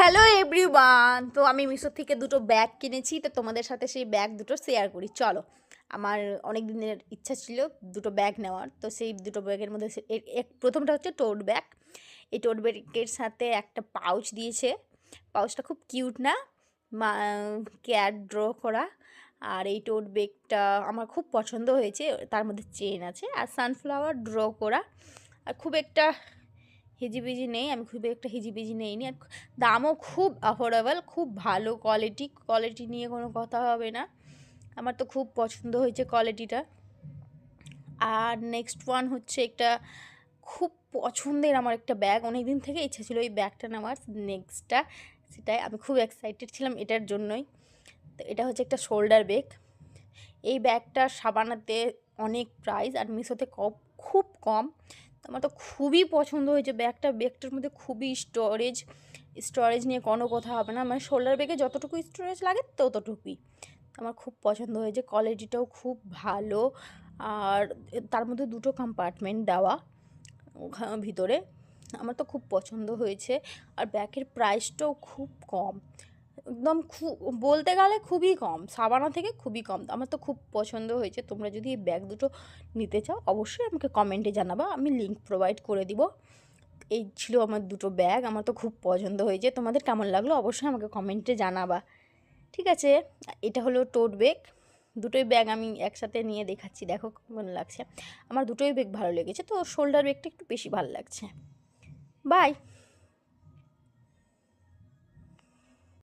Hello everyone. তো আমি মিশো থেকে দুটো ব্যাগ কিনেছি, তো তোমাদের সাথে সেই ব্যাগ দুটো শেয়ার করি। চলো, আমার অনেক দিনের ইচ্ছা ছিল দুটো ব্যাগ নেওয়ার, তো সেই দুটো ব্যাগের মধ্যে প্রথমটা হচ্ছে টোট ব্যাগ। এই টোট ব্যাগের সাথে একটা পাউচ দিয়েছে। পাউচটা খুব কিউট না, মা ক্যাট ড্র করা। আর এই টোট ব্যাগটা আমার খুব পছন্দ হয়েছে, তার মধ্যে চেন আছে আর সানফ্লাওয়ার ড্র করা। আর খুব একটা হিজিবিজি নেই, আমি খুব একটা হিজিবিজি নেইনি। আর দামও খুব অ্যাফোর্ডেবল, খুব ভালো কোয়ালিটি নিয়ে কোনো কথা হবে না। আমার তো খুব পছন্দ হয়েছে কোয়ালিটিটা। আর নেক্সট ওয়ান হচ্ছে একটা খুব পছন্দের আমার একটা ব্যাগ, অনেক দিন থেকে ইচ্ছা ছিল এই ব্যাগটা নেওয়ার। নেক্সটটা সেটাই আমি খুব এক্সাইটেড ছিলাম এটার জন্যই। তো এটা হচ্ছে একটা শোল্ডার ব্যাগ। এই ব্যাগটা সাবানাতে অনেক প্রাইস আর মিশোতে খুব কম। তো আমার তো খুবই পছন্দ হয়েছে ব্যাগটার মধ্যে খুবই স্টোরেজ নিয়ে কোনো কথা হবে না, মানে শোল্ডার ব্যাগে যতটুকু স্টোরেজ লাগে ততটুকুই। আমার খুব পছন্দ হয়েছে, কোয়ালিটিটাও খুব ভালো। আর তার মধ্যে দুটো কম্পার্টমেন্ট দেওয়া ভিতরে। আমার তো খুব পছন্দ হয়েছে। আর ব্যাগের প্রাইসটাও খুব কম, একদম বলতে গেলে খুবই কম, সাবানা থেকে খুবই কম। আমার তো খুব পছন্দ হয়েছে। তোমরা যদি এই ব্যাগ দুটো নিতে চাও অবশ্যই আমাকে কমেন্টে জানাবা, আমি লিঙ্ক প্রোভাইড করে দিব। এই ছিল আমার দুটো ব্যাগ, আমার তো খুব পছন্দ হয়েছে। তোমাদের কেমন লাগলো অবশ্যই আমাকে কমেন্টে জানাবা। ঠিক আছে, এটা হলো টোট ব্যাগ। দুটোই ব্যাগ আমি একসাথে নিয়ে দেখাচ্ছি, দেখো কেমন লাগছে। আমার দুটোই ব্যাগ ভালো লেগেছে, তো শোল্ডার ব্যাগটা একটু বেশি ভালো লাগছে। বাই।